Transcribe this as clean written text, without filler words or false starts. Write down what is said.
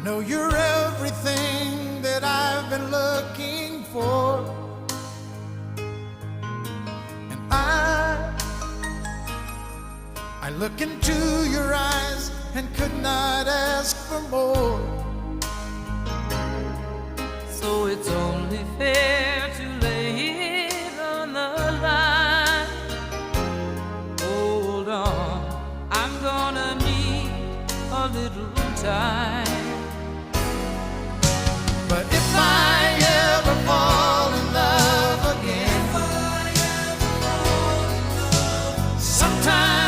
know you're everything that I've been looking for, and I look into your eyes and could not ask for more. So it's only fair to lay it on the line. Hold on, I'm gonna need a little time.